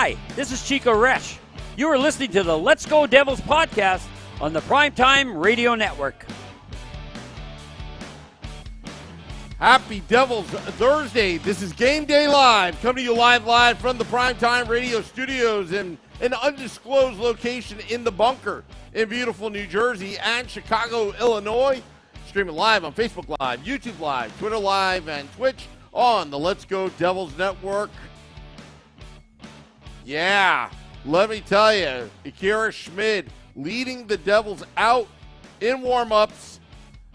Hi, this is Chico Resch. You are listening to the Let's Go Devils podcast on the Primetime Radio Network. Happy Devils Thursday. This is Game Day Live, coming to you live from the Primetime Radio studios in an undisclosed location in the bunker in beautiful New Jersey and Chicago, Illinois. Streaming live on Facebook Live, YouTube Live, Twitter Live, and Twitch on the Let's Go Devils Network. Yeah, let me tell you, Akira Schmid leading the Devils out in warm-ups,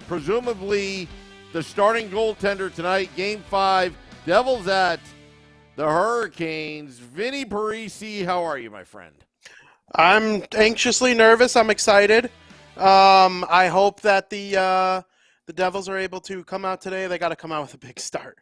presumably the starting goaltender tonight, Game 5. Devils at the Hurricanes. Vinnie Parise, how are you, my friend? I'm anxiously nervous. I'm excited. I hope that the Devils are able to come out today. They got to come out with a big start.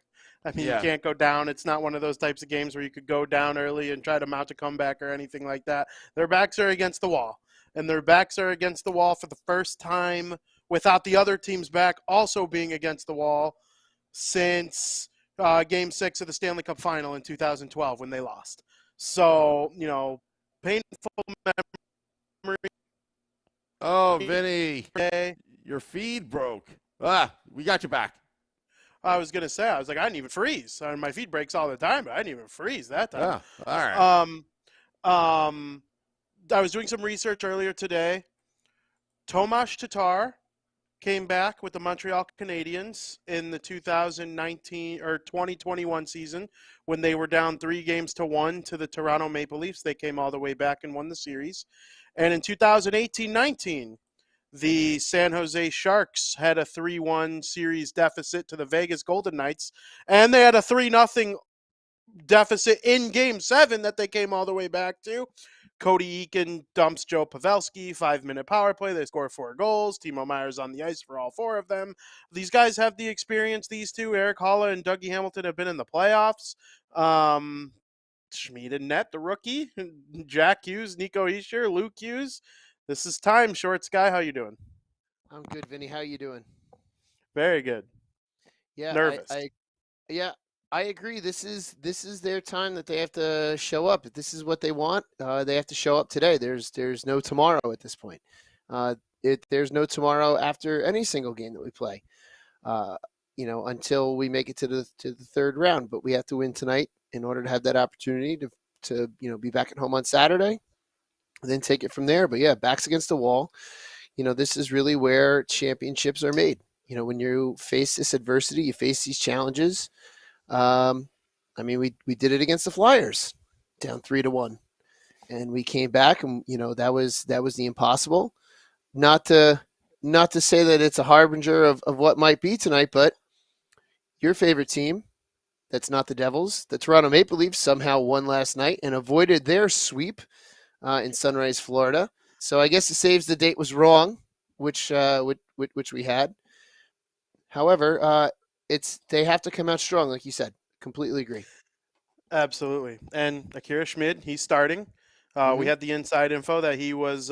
I mean, You can't go down. It's not one of those types of games where you could go down early and try to mount a comeback or anything like that. Their backs are against the wall, and their backs are against the wall for the first time without the other team's back also being against the wall since Game 6 of the Stanley Cup Final in 2012 when they lost. So, painful memory. Oh, Vinny, your feed broke. We got you back. I was going to say, I didn't even freeze. My feed breaks all the time, but I didn't even freeze that time. All right. I was doing some research earlier today. Tomas Tatar came back with the Montreal Canadiens in the 2019 or 2021 season when they were down 3-1 to the Toronto Maple Leafs. They came all the way back and won the series. And in 2018-19, the San Jose Sharks had a 3-1 series deficit to the Vegas Golden Knights, and they had a 3-0 deficit in Game 7 that they came all the way back to. Cody Eakin dumps Joe Pavelski, 5-minute power play. They score 4 goals. Timo Meyer's on the ice for all 4 of them. These guys have the experience. These two, Eric Haula and Dougie Hamilton, have been in the playoffs. Schmid and Net, the rookie, Jack Hughes, Nico Hischier, Luke Hughes. This is time, Short Sky. How you doing? I'm good, Vinny. How you doing? Very good. Yeah, Nervous. I agree. This is their time that they have to show up. If this is what they want, they have to show up today. There's no tomorrow at this point. There's no tomorrow after any single game that we play. Until we make it to the third round. But we have to win tonight in order to have that opportunity to be back at home on Saturday, and then take it from there. But yeah, backs against the wall. This is really where championships are made. When you face this adversity, you face these challenges. We did it against the Flyers, down 3-1, and we came back, and that was the impossible. Not to say that it's a harbinger of what might be tonight, but your favorite team, that's not the Devils, the Toronto Maple Leafs, somehow won last night and avoided their sweep in Sunrise, Florida. So I guess the saves the date was wrong, which we had. However, they have to come out strong, like you said. Completely agree. Absolutely. And Akira Schmid, he's starting. We had the inside info that he was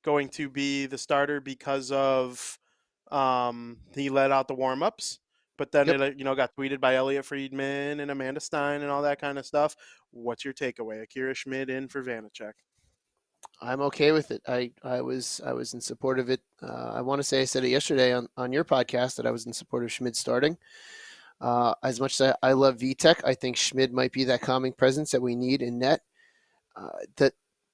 going to be the starter because of he let out the warm-ups. But then it got tweeted by Elliot Friedman and Amanda Stein and all that kind of stuff. What's your takeaway? Akira Schmid in for Vanacek. I'm okay with it. I was in support of it. I want to say I said it yesterday on your podcast that I was in support of Schmid starting. As much as I love Vitek, I think Schmid might be that calming presence that we need in net.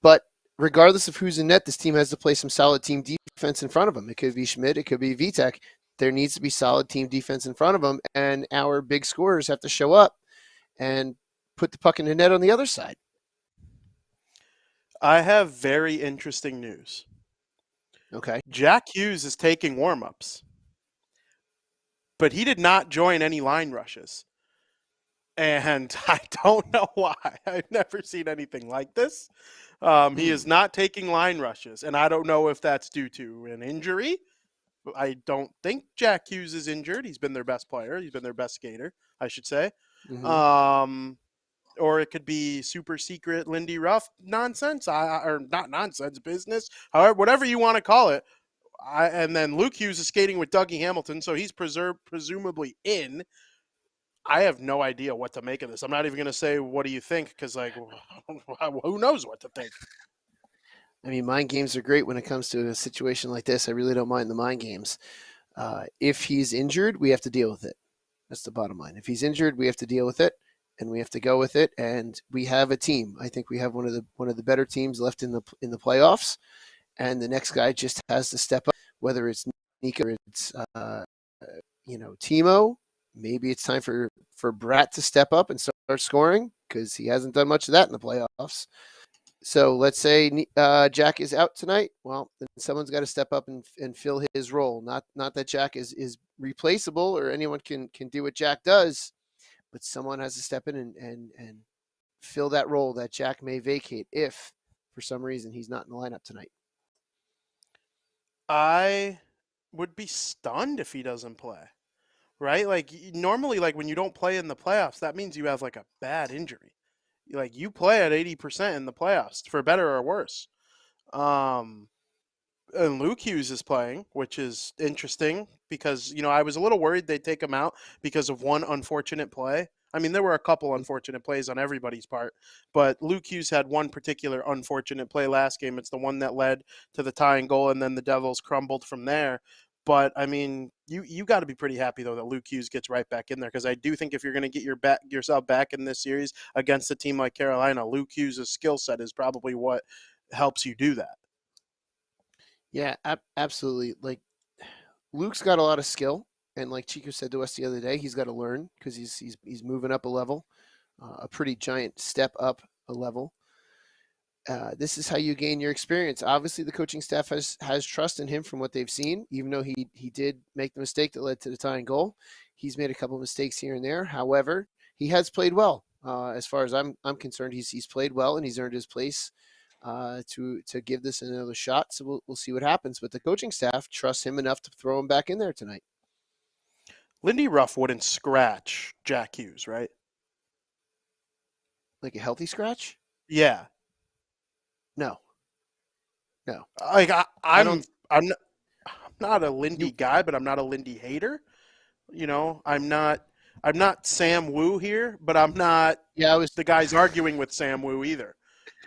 But regardless of who's in net, this team has to play some solid team defense in front of them. It could be Schmid, it could be Vitek. There needs to be solid team defense in front of them, and our big scorers have to show up and put the puck in the net on the other side. I have very interesting news. Okay. Jack Hughes is taking warm-ups, but he did not join any line rushes. And I don't know why. I've never seen anything like this. He is not taking line rushes, and I don't know if that's due to an injury. I don't think Jack Hughes is injured. He's been their best player. He's been their best skater, I should say. Or it could be super secret Lindy Ruff nonsense, or not nonsense, business, however, whatever you want to call it. And then Luke Hughes is skating with Dougie Hamilton, so he's presumably in. I have no idea what to make of this. I'm not even going to say, what do you think? Because, like, who knows what to think? I mean, mind games are great when it comes to a situation like this. I really don't mind the mind games. If he's injured, we have to deal with it. That's the bottom line. If he's injured, we have to deal with it, and we have to go with it. And we have a team. I think we have one of the better teams left in the playoffs. And the next guy just has to step up. Whether it's Nico or it's Timo, maybe it's time for Brat to step up and start scoring because he hasn't done much of that in the playoffs. So let's say Jack is out tonight. Well, then someone's got to step up and fill his role. Not that Jack is replaceable or anyone can do what Jack does, but someone has to step in and fill that role that Jack may vacate if, for some reason, he's not in the lineup tonight. I would be stunned if he doesn't play, right? Like, normally, like, when you don't play in the playoffs, that means you have, like, a bad injury. Like, you play at 80% in the playoffs, for better or worse. And Luke Hughes is playing, which is interesting because, I was a little worried they'd take him out because of one unfortunate play. I mean, there were a couple unfortunate plays on everybody's part, but Luke Hughes had one particular unfortunate play last game. It's the one that led to the tying goal, and then the Devils crumbled from there. But, I mean, you got to be pretty happy, though, that Luke Hughes gets right back in there, because I do think if you're going to get yourself back in this series against a team like Carolina, Luke Hughes' skill set is probably what helps you do that. Yeah, absolutely. Like, Luke's got a lot of skill, and like Chico said to us the other day, he's got to learn because he's moving up a level, a pretty giant step up a level. This is how you gain your experience. Obviously, the coaching staff has trust in him from what they've seen, even though he did make the mistake that led to the tying goal. He's made a couple of mistakes here and there. However, he has played well. As far as I'm concerned, he's played well and he's earned his place to give this another shot. So we'll see what happens. But the coaching staff trusts him enough to throw him back in there tonight. Lindy Ruff wouldn't scratch Jack Hughes, right? Like a healthy scratch? Yeah. No. Like I'm not a Lindy guy, but I'm not a Lindy hater. I'm not Sam Wu here, but I'm not the guys arguing with Sam Wu either.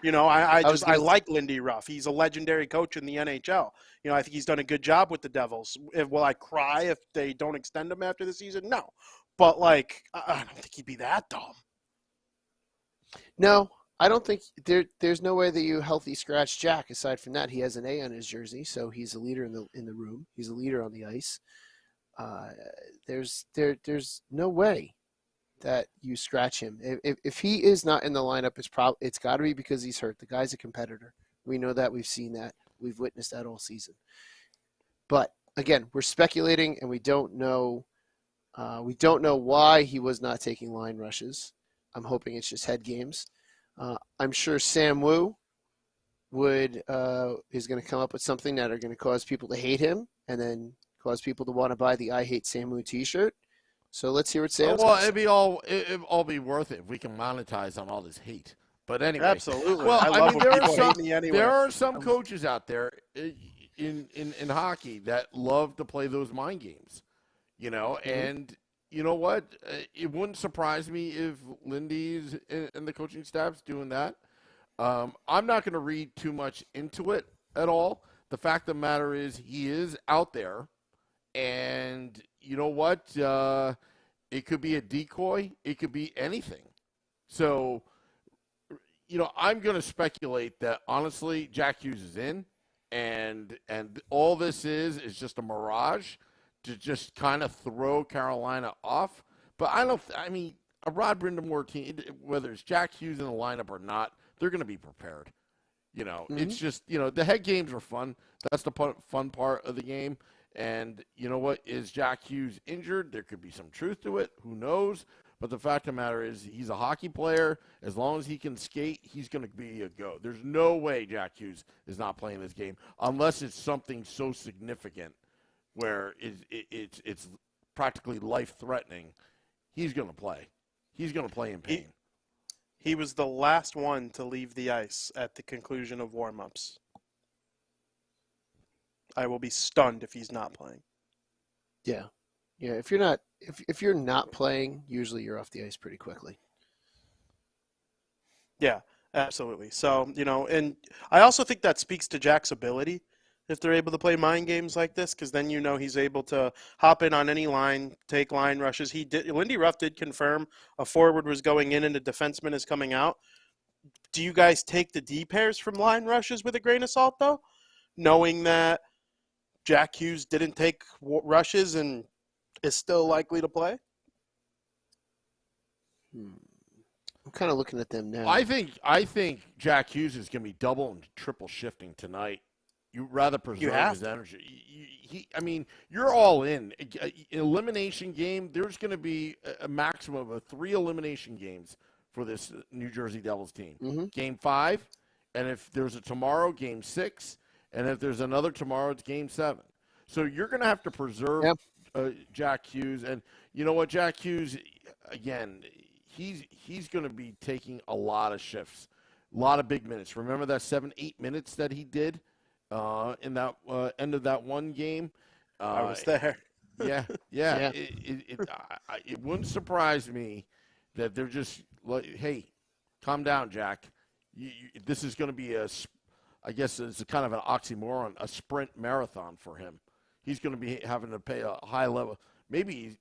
I like Lindy Ruff. He's a legendary coach in the NHL. I think he's done a good job with the Devils. Will I cry if they don't extend him after the season? No. But, like, I don't think he'd be that dumb. No, I don't think there's no way that you healthy scratch Jack. Aside from that, he has an A on his jersey, so he's a leader in the room. He's a leader on the ice. There's no way that you scratch him. If he is not in the lineup, it's got to be because he's hurt. The guy's a competitor. We know that. We've seen that. We've witnessed that all season. But again, we're speculating, and we don't know. We don't know why he was not taking line rushes. I'm hoping it's just head games. I'm sure Sam Wu is going to come up with something that are going to cause people to hate him, and then cause people to want to buy the "I Hate Sam Wu" T-shirt. So let's hear what Sam's. Well, it'd all be worth it if we can monetize on all this hate. But anyway, absolutely. Well, I mean, there are some coaches out there in hockey that love to play those mind games, and you know what? It wouldn't surprise me if Lindy's and the coaching staff's doing that. I'm not going to read too much into it at all. The fact of the matter is he is out there, and you know what? It could be a decoy. It could be anything. So, I'm going to speculate that, honestly, Jack Hughes is in, and all this is just a mirage to just kind of throw Carolina off. But a Rod Brindamore team, whether it's Jack Hughes in the lineup or not, they're going to be prepared. It's just, the head games are fun. That's the fun part of the game. And you know what? Is Jack Hughes injured? There could be some truth to it. Who knows? But the fact of the matter is he's a hockey player. As long as he can skate, he's going to be a go. There's no way Jack Hughes is not playing this game unless it's something so significant where it's practically life-threatening. He's going to play. He's going to play in pain. He was the last one to leave the ice at the conclusion of warm-ups. I will be stunned if he's not playing. Yeah. Yeah, if you're not playing, usually you're off the ice pretty quickly. Yeah, absolutely. So, and I also think that speaks to Jack's ability if they're able to play mind games like this, because then he's able to hop in on any line, take line rushes. Lindy Ruff did confirm a forward was going in and a defenseman is coming out. Do you guys take the D pairs from line rushes with a grain of salt, though, knowing that Jack Hughes didn't take rushes and is still likely to play? I'm kind of looking at them now. I think Jack Hughes is going to be double and triple shifting tonight. You rather preserve his energy. You're all in. Elimination game, there's going to be a maximum of 3 elimination games for this New Jersey Devils team. Mm-hmm. Game 5, and if there's a tomorrow, Game 6, and if there's another tomorrow, it's Game 7. So you're going to have to preserve Jack Hughes. And you know what, Jack Hughes, again, he's going to be taking a lot of shifts, a lot of big minutes. Remember that 7-8 minutes that he did in that end of that one game? I was there. Yeah. It wouldn't surprise me that they're just like, hey, calm down, Jack. This is going to be I guess it's kind of an oxymoron, a sprint marathon for him. He's going to be having to pay a high level. Maybe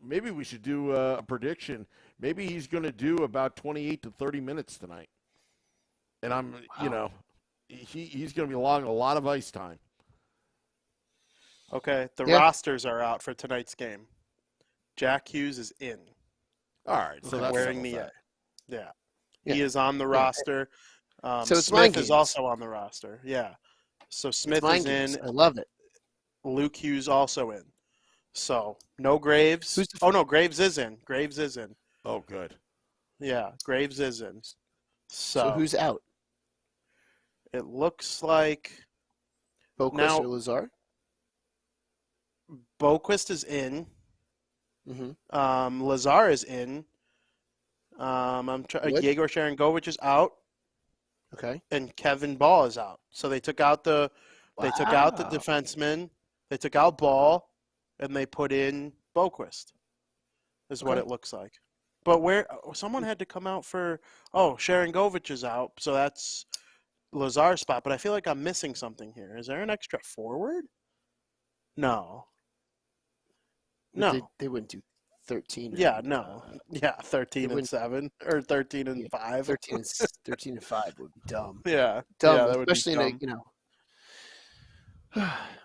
we should do a prediction. Maybe he's going to do about 28 to 30 minutes tonight. And he's going to be logging a lot of ice time. Okay, the rosters are out for tonight's game. Jack Hughes is in. All right, so that's wearing the yeah. He is on the roster. So it's Smith is also on the roster. Yeah. So Smith is in. I love it. Luke Hughes also in. So no Graves. No, Graves is in. Graves is in. Oh, good. Yeah, Graves is in. So who's out? It looks like Boquist or Lazar? Boquist is in. Mm-hmm. Lazar is in. Yegor Sharangovich is out. Okay. And Kevin Ball is out. So they took out the defenseman. They took out Ball, and they put in Boquist. Is what it looks like. But someone had to come out for Sharangovich is out, so that's Lazar's spot. But I feel like I'm missing something here. Is there an extra forward? No. They wouldn't do 13. 13 and 7 or 13 and 5. 13 and 5 would be dumb. Yeah, dumb, that would especially be dumb.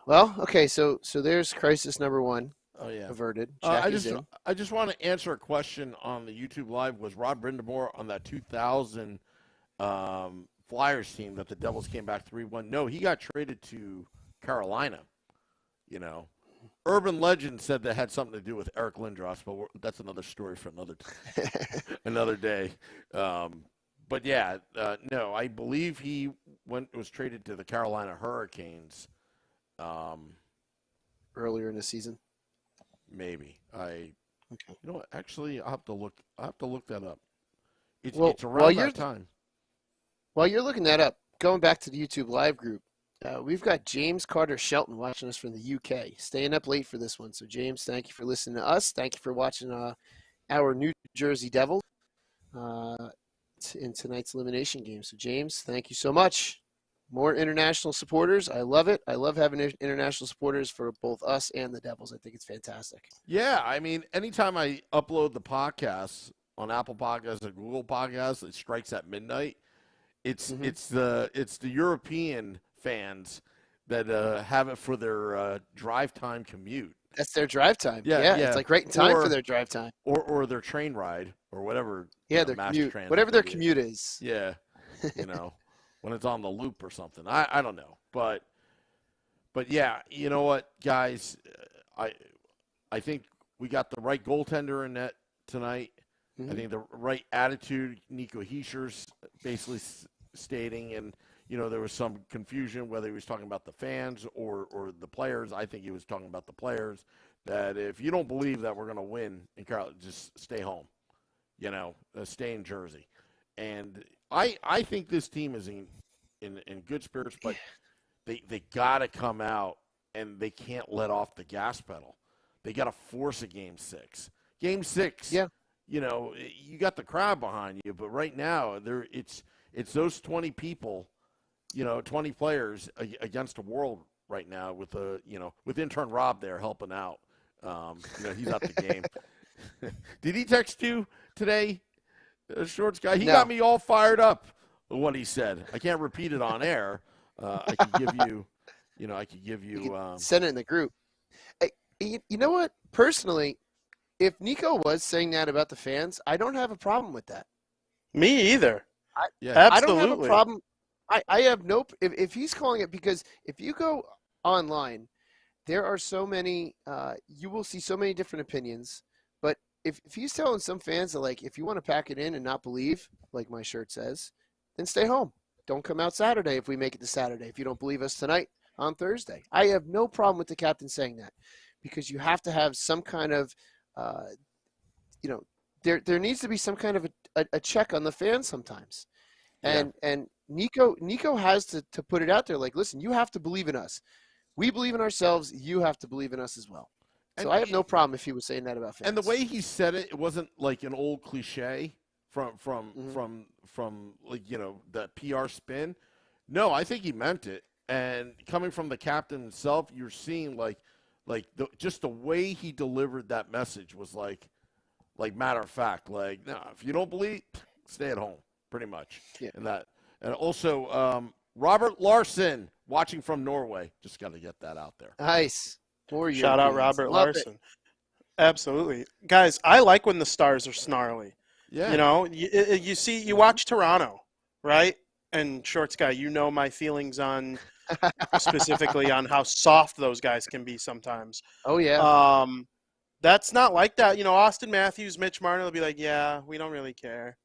Well, okay, so there's crisis number 1. Oh yeah, averted. I just want to answer a question on the YouTube Live. Was Rod Brindamore on that 2000 Flyers team that the Devils came back 3-1? No, he got traded to Carolina. Urban legend said that had something to do with Eric Lindros, but that's another story for another day. But yeah, no, I believe he was traded to the Carolina Hurricanes earlier in the season. Maybe Okay. You know what? Actually, I'll have to look that up. It's while around that time. While you're looking that up, going back to the YouTube Live group, we've got James Carter Shelton watching us from the UK, staying up late for this one. So, James, thank you for listening to us. Thank you for watching our New Jersey Devils in tonight's elimination game. So, James, thank you so much. More international supporters. I love it. I love having international supporters for both us and the Devils. I think it's fantastic. Yeah, anytime I upload the podcasts on Apple Podcasts or Google Podcasts, it strikes at midnight. It's the European fans that have it for their drive time commute. That's their drive time. Yeah. It's like right in time for their drive time. Or their train ride or whatever. Yeah, their commute. Whatever their commute is. Yeah. When it's on the loop or something. I don't know. But yeah, you know what, guys? I think we got the right goaltender in net tonight. Mm-hmm. I think the right attitude, Nico Heischer's basically stating, and there was some confusion whether he was talking about the fans or the players. I think he was talking about the players, that if you don't believe that we're going to win in Carolina, just stay home, stay in Jersey. And I think this team is in good spirits, but they got to come out, and they can't let off the gas pedal. they got to force a Game 6. Game 6, Yeah. you know, you got the crowd behind you, but right now it's those 20 people, you know, 20 players against the world right now with with intern Rob there helping out. You know, he's at the game. Did he text you today, Shorts guy? He No. got me all fired up with what he said. I can't repeat it on air. I could give you, You can send it in the group. You know what? Personally, if Nico was saying that about the fans, I don't have a problem with that. Me either. Yeah. Absolutely. I don't have a problem. I have no – if he's calling it – because if you go online, there are so many you will see so many different opinions. But if he's telling some fans that, like, if you want to pack it in and not believe, like my shirt says, then stay home. Don't come out Saturday if we make it to Saturday. If you don't believe us tonight, on Thursday. I have no problem with the captain saying that, because you have to have some kind of there needs to be some kind of a check on the fans sometimes. And Nico has to put it out there like, listen, you have to believe in us. We believe in ourselves. You have to believe in us as well. So I have no problem if he was saying that about fans. And the way he said it, it wasn't like an old cliche from like, that PR spin. No, I think he meant it. And coming from the captain himself, you're seeing just the way he delivered that message was like matter of fact. Like, no, if you don't believe, stay at home, pretty much. Yeah. And also Robert Larson watching from Norway. Just got to get that out there. Nice. Shout out Robert Love Larson. it. Absolutely. Guys, I like when the stars are snarly. Yeah. You know, you watch Toronto, right? And Shorts guy, you know my feelings on specifically on how soft those guys can be sometimes. Oh, yeah. That's not like that. You know, Austin Matthews, Mitch Marner will be like, yeah, we don't really care.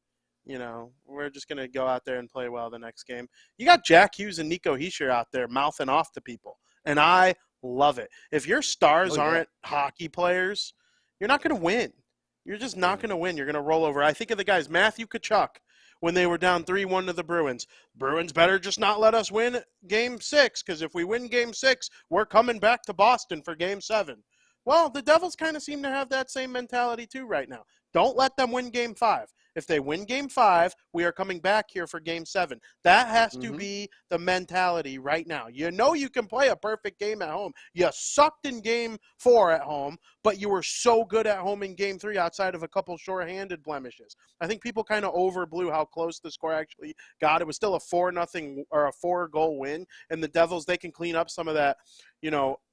You know, we're just going to go out there and play well the next game. You got Jack Hughes and Nico Hischier out there mouthing off to people. And I love it. If your stars aren't hockey players, you're not going to win. You're just not going to win. You're going to roll over. I think of the guys, Matthew Tkachuk, when they were down 3-1 to the Bruins. Bruins better just not let us win Game 6, because if we win Game 6, we're coming back to Boston for Game 7. Well, the Devils kind of seem to have that same mentality too right now. Don't let them win Game 5. If they win Game 5, we are coming back here for Game 7. That has to be the mentality right now. You know you can play a perfect game at home. You sucked in Game 4 at home, but you were so good at home in Game 3 outside of a couple shorthanded blemishes. I think people kind of overblew how close the score actually got. It was still a 4-0 or a 4-goal win, and the Devils, they can clean up some of that,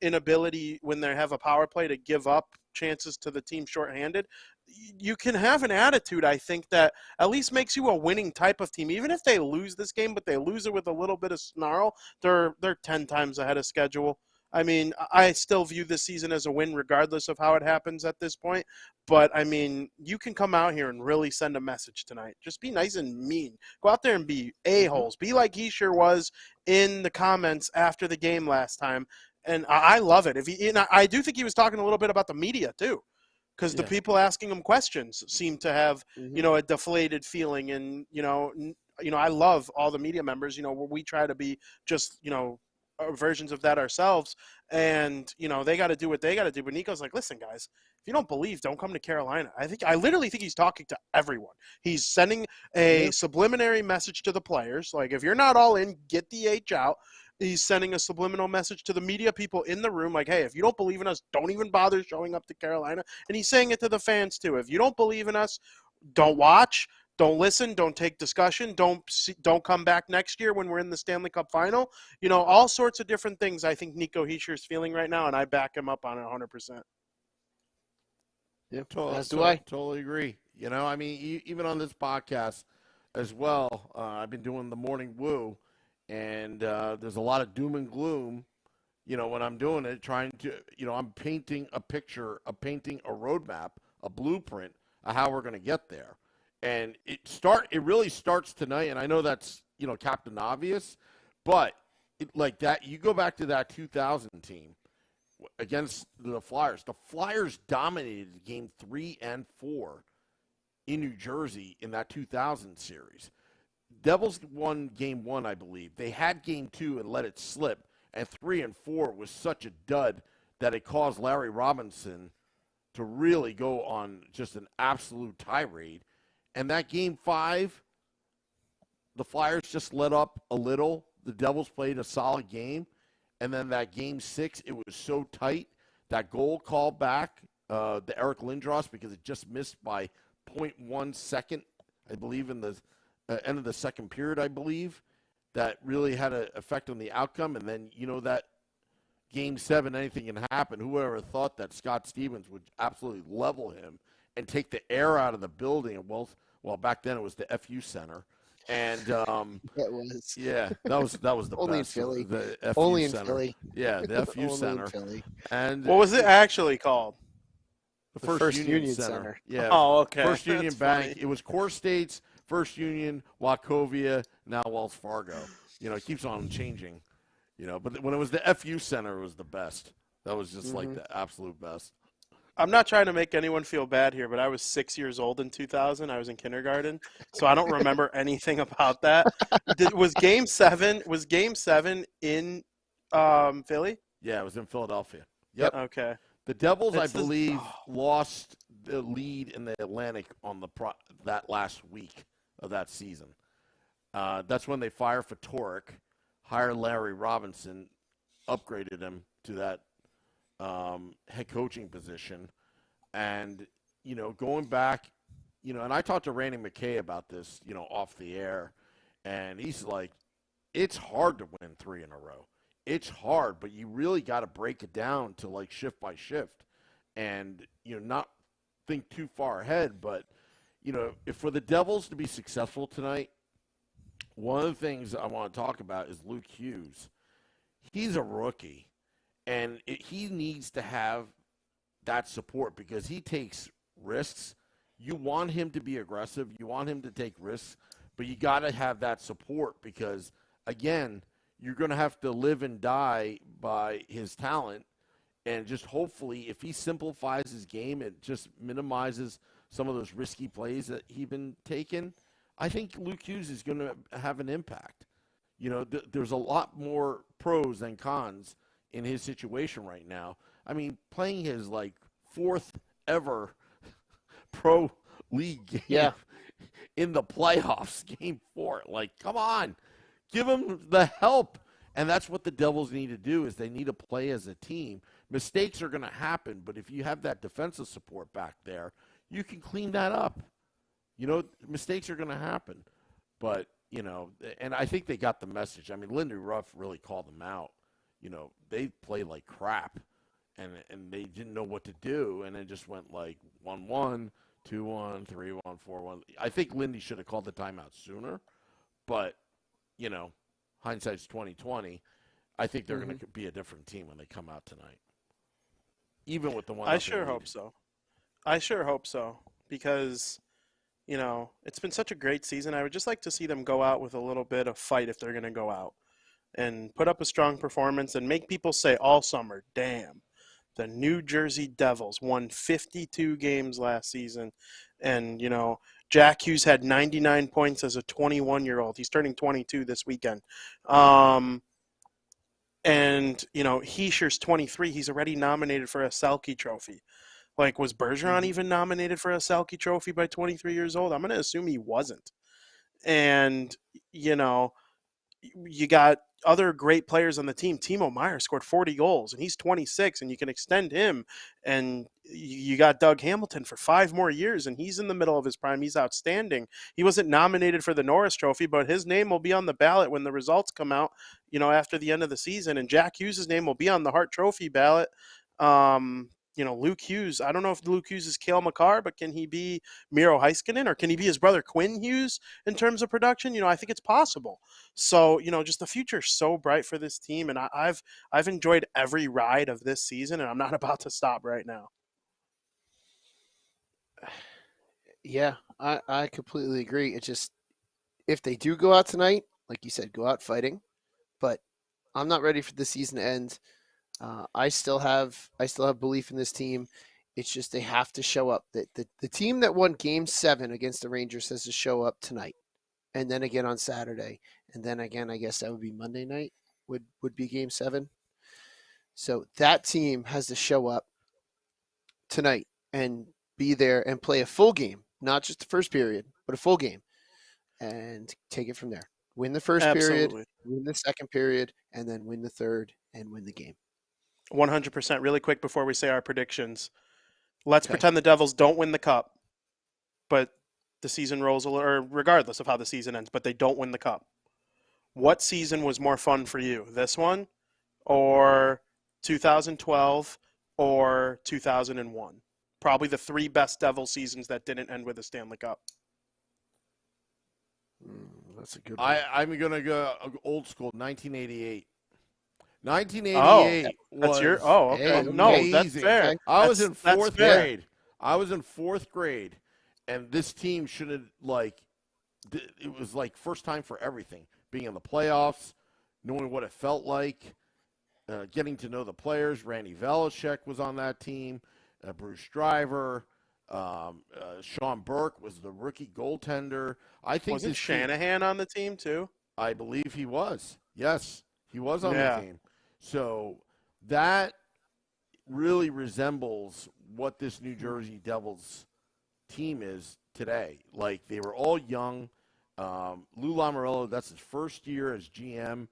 inability when they have a power play to give up chances to the team shorthanded. You can have an attitude, I think, that at least makes you a winning type of team. Even if they lose this game, but they lose it with a little bit of snarl, they're 10 times ahead of schedule. I mean, I still view this season as a win regardless of how it happens at this point. But, I mean, you can come out here and really send a message tonight. Just be nice and mean. Go out there and be a-holes. Be like he sure was in the comments after the game last time. And I love it. I do think he was talking a little bit about the media, too. Because the people asking him questions seem to have, a deflated feeling. And, I love all the media members, we try to be just, versions of that ourselves. And, they got to do what they got to do. But Nico's like, listen, guys, if you don't believe, don't come to Carolina. I literally think he's talking to everyone. He's sending a subliminary message to the players. Like, if you're not all in, get the H out. He's sending a subliminal message to the media people in the room, like, hey, if you don't believe in us, don't even bother showing up to Carolina. And he's saying it to the fans, too. If you don't believe in us, don't watch, don't listen, don't take discussion, don't come back next year when we're in the Stanley Cup final. All sorts of different things I think Nico Hischier is feeling right now, and I back him up on it 100%. Yeah, as do I. Totally agree. I mean, even on this podcast as well, I've been doing the Morning Woo. And there's a lot of doom and gloom, when I'm doing it, trying to, I'm painting a picture, painting a roadmap, a blueprint of how we're going to get there. And it really starts tonight. And I know that's, Captain Obvious, but like that, you go back to that 2000 team against the Flyers. The Flyers dominated game 3 and 4 in New Jersey in that 2000 series. Devils won game 1, I believe. They had game 2 and let it slip. And 3 and 4 was such a dud that it caused Larry Robinson to really go on just an absolute tirade. And that Game 5, the Flyers just let up a little. The Devils played a solid game. And then that Game 6, it was so tight. That goal called back, the Eric Lindros, because it just missed by 0.1 second, I believe, in the end of the second period, I believe. That really had an effect on the outcome. And then, that Game 7, anything can happen. Whoever thought that Scott Stevens would absolutely level him and take the air out of the building? Well, back then it was the FU Center. And it was. Yeah, that was the only best. in Philly. The FU Only Center. in Philly. Yeah, the FU Only Center. in Philly. And what was it actually called? The First Union Center. Yeah. Oh, okay. First Union That's Bank. funny. It was Core States, First Union, Wachovia, now Wells Fargo. It keeps on changing. But when it was the FU Center, it was the best. That was just like the absolute best. I'm not trying to make anyone feel bad here, but I was 6 years old in 2000. I was in kindergarten, so I don't remember anything about that. Was Game 7 in Philly? Yeah, it was in Philadelphia. Yep. Okay. The Devils, I believe, lost the lead in the Atlantic on that last week of that season. That's when they fired Fatorik, hired Larry Robinson, upgraded him to that head coaching position. And, going back, and I talked to Randy McKay about this, off the air, and he's like, it's hard to win 3 in a row. It's hard, but you really got to break it down to like shift by shift and, not think too far ahead. But, if for the Devils to be successful tonight, one of the things I want to talk about is Luke Hughes. He's a rookie, and he needs to have that support because he takes risks. You want him to be aggressive. You want him to take risks, but you got to have that support because, again, you're going to have to live and die by his talent. And just hopefully, if he simplifies his game and just minimizes some of those risky plays that he's been taking, I think Luke Hughes is going to have an impact. There's a lot more pros than cons in his situation right now. I mean, playing his, fourth ever pro league game in the playoffs, Game 4. Come on. Give them the help. And that's what the Devils need to do is they need to play as a team. Mistakes are going to happen, but if you have that defensive support back there, you can clean that up. Mistakes are going to happen. But, and I think they got the message. I mean, Lindy Ruff really called them out. They played like crap, and they didn't know what to do, and it just went 1-1, 2-1, 3-1, 4-1. I think Lindy should have called the timeout sooner, but hindsight's 20/20. I think they're going to be a different team when they come out tonight, even with the one. I sure hope so. I sure hope so because, it's been such a great season. I would just like to see them go out with a little bit of fight if they're going to go out and put up a strong performance and make people say all summer, damn, the New Jersey Devils won 52 games last season. And, Jack Hughes had 99 points as a 21-year-old. He's turning 22 this weekend. And, Heischer's 23. He's already nominated for a Selke Trophy. Was Bergeron even nominated for a Selke Trophy by 23 years old? I'm going to assume he wasn't. And, you got other great players on the team. Timo Meier scored 40 goals, and he's 26, and you can extend him. And you got Doug Hamilton for 5 more years, and he's in the middle of his prime. He's outstanding. He wasn't nominated for the Norris Trophy, but his name will be on the ballot when the results come out, after the end of the season. And Jack Hughes' name will be on the Hart Trophy ballot. Luke Hughes, I don't know if Luke Hughes is Cale Makar, but can he be Miro Heiskanen, or can he be his brother Quinn Hughes in terms of production? I think it's possible. So, just the future's so bright for this team, and I've enjoyed every ride of this season, and I'm not about to stop right now. Yeah, I completely agree. It's just, if they do go out tonight, like you said, go out fighting, but I'm not ready for the season to end. I still have belief in this team. It's just they have to show up. The team that won Game 7 against the Rangers has to show up tonight, and then again on Saturday, and then again, I guess that would be Monday night would be Game 7. So that team has to show up tonight and be there and play a full game, not just the first period, but a full game, and take it from there. Win the first period, Absolutely. win the second period, and then win the third and win the game. 100%. Really quick before we say our predictions. Let's Okay. pretend the Devils don't win the cup, but the season rolls, or regardless of how the season ends, but they don't win the cup. What season was more fun for you? This one or 2012 or 2001? Probably the three best Devil seasons that didn't end with a Stanley Cup. That's a good one. I'm going to go old school, 1988. 1988 That's was your. Oh, okay. Hey, No, that's amazing. fair. I was in That's fourth fair. grade. I was in fourth grade, and this team should have, it was like first time for everything. Being in the playoffs, knowing what it felt like, getting to know the players. Randy Velishek was on that team. Bruce Driver. Sean Burke was the rookie goaltender. I think Wasn't this team- Shanahan on the team too? I believe he was. Yes, he was on Yeah. the team. So that really resembles what this New Jersey Devils team is today. Like, they were all young. Lou Lamoriello, that's his first year as GM.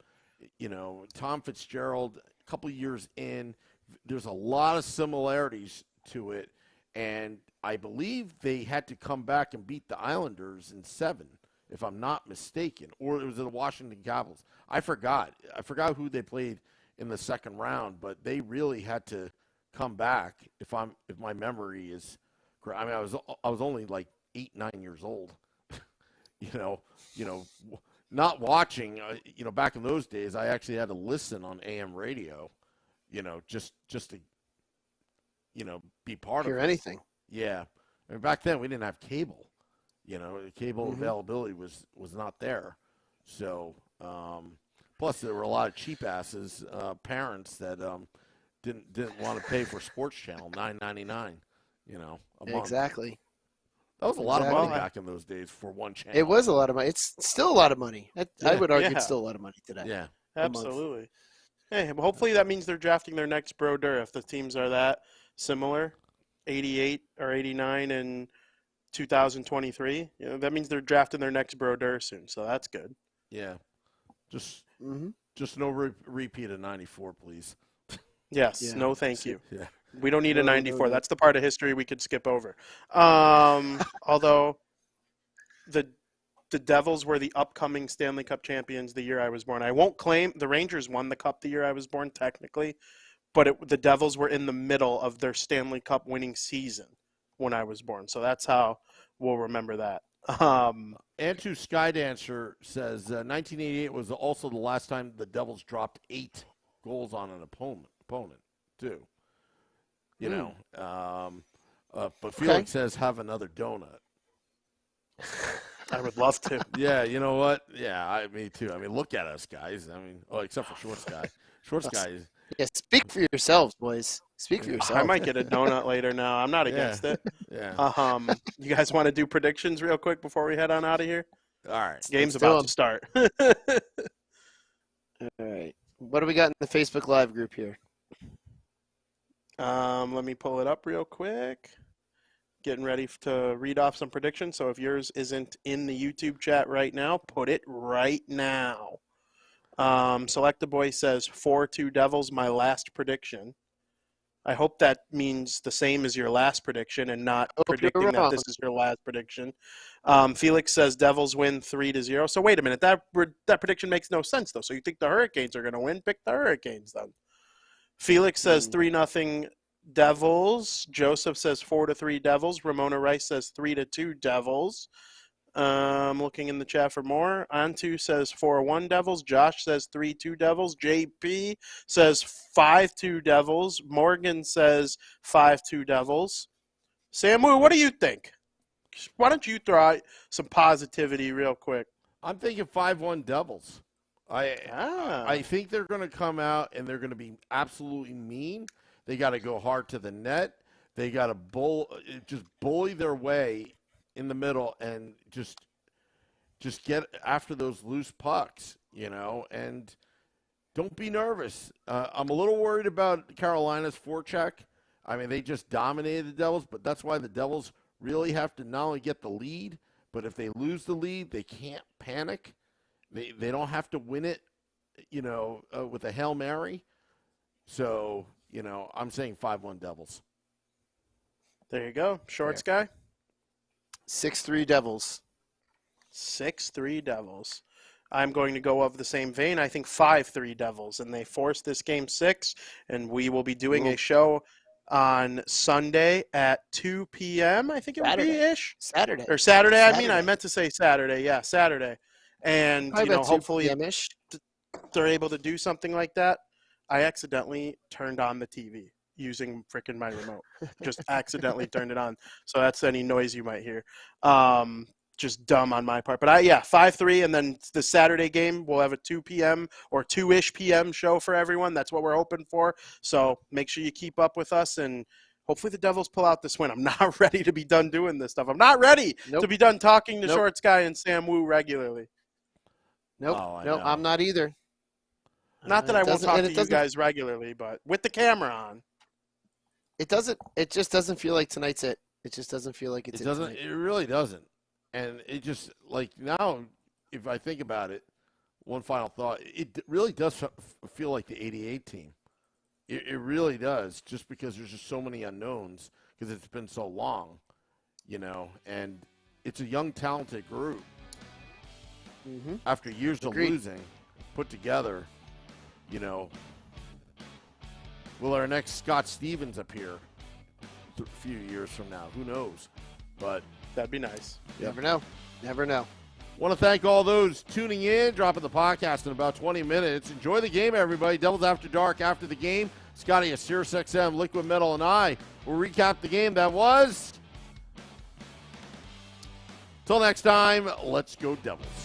You know, Tom Fitzgerald, a couple years in. There's a lot of similarities to it. And I believe they had to come back and beat the Islanders in 7, if I'm not mistaken. Or it was the Washington Capitals. I forgot who they played in the second round, but they really had to come back. If my memory is correct, I mean, I was only like 8, 9 years old. you know, not watching. Back in those days, I actually had to listen on AM radio. Just to be part Hear of it. anything. Yeah, I mean, back then we didn't have cable. Cable Mm-hmm. availability was not there. So, plus there were a lot of cheap asses parents that didn't want to pay for Sports Channel $9.99. A month. Exactly. That was a lot of money Exactly. back in those days for one channel. It was a lot of money. It's still a lot of money. I would argue Yeah. it's still a lot of money today. Yeah. a month. Absolutely. Hey, well, hopefully that means they're drafting their next Brodeur if the teams are that similar, 88 or 89 in 2023. That means they're drafting their next Brodeur soon, so that's good. Yeah. Just Mm-hmm. no repeat of 94, please. Yes, Yeah. no thank you. Yeah. We don't need a No, no, 94. no. That's the part of history we could skip over. Although the Devils were the upcoming Stanley Cup champions the year I was born. I won't claim the Rangers won the cup the year I was born technically, but the Devils were in the middle of their Stanley Cup winning season when I was born. So that's how we'll remember that. Antu Skydancer says 1988 was also the last time the Devils dropped 8 goals on an opponent too. But Felix says have another donut. I would love to. Yeah, you know what? Yeah, me too. I mean, look at us, guys. I mean, except for Shorts Guy. Shorts Guy is. Yeah, speak for yourselves, boys. Speak for yourselves. I might get a donut later now. I'm not against it. Yeah. You guys want to do predictions real quick before we head on out of here? All right. Game's Let's do about 'em. to start. All right. What do we got in the Facebook Live group here? Let me pull it up real quick. Getting ready to read off some predictions. So if yours isn't in the YouTube chat right now, put it right now. Select the Boy says 4-2 Devils, my last prediction. I hope that means the same as your last prediction and not Hope you're predicting that wrong. this is your last prediction. Felix says Devils win 3-0. So wait a minute, that prediction makes no sense though. So you think the Hurricanes are going to win? Pick the Hurricanes then. Felix says 3-0 Devils. Joseph says 4-3 Devils. Ramona Rice says 3-2 Devils. I'm looking in the chat for more. Antu says 4-1 Devils. Josh says 3-2 Devils. JP says 5-2 Devils. Morgan says 5-2 Devils. Samu, what do you think? Why don't you throw out some positivity real quick? I'm thinking 5-1 Devils. I think they're going to come out and they're going to be absolutely mean. They got to go hard to the net. They got to just bully their way in the middle and just get after those loose pucks, and don't be nervous. I'm a little worried about Carolina's forecheck. I mean, they just dominated the Devils, but that's why the Devils really have to not only get the lead, but if they lose the lead, they can't panic. They don't have to win it, with a Hail Mary. So, I'm saying 5-1 Devils. There you go. Shorts guy? 6-3 Devils. 6-3 Devils. I'm going to go of the same vein. I think 5-3 Devils, and they forced this game 6, and we will be doing a show on Sunday at 2 p.m. I think it would be ish. Saturday. Or Saturday. I meant to say Saturday. Yeah, Saturday. And hopefully they're able to do something like that. I accidentally turned on the TV using freaking my remote. Just accidentally turned it on. So that's any noise you might hear. Just dumb on my part. But 5-3, and then the Saturday game, we'll have a 2 p.m. or 2-ish p.m. show for everyone. That's what we're hoping for. So make sure you keep up with us, and hopefully the Devils pull out this win. I'm not ready to be done doing this stuff. I'm not ready to be done talking to Shorts Guy and Sam Wu regularly. Nope. I'm not either. Not that I won't talk to you guys regularly, but with the camera on. It just doesn't feel like tonight's it. It just doesn't feel like it's it. It really doesn't. And it just, now, if I think about it, one final thought, it really does feel like the 88 team. It really does, just because there's just so many unknowns, because it's been so long, and it's a young, talented group. Mm-hmm. After years of losing, put together, will our next Scott Stevens appear a few years from now? Who knows? But that'd be nice. Never know. Never know. Want to thank all those tuning in, dropping the podcast in about 20 minutes. Enjoy the game, everybody. Devils After Dark after the game. Scotty at SiriusXM, Liquid Metal, and I will recap the game that was. Till next time, let's go Devils.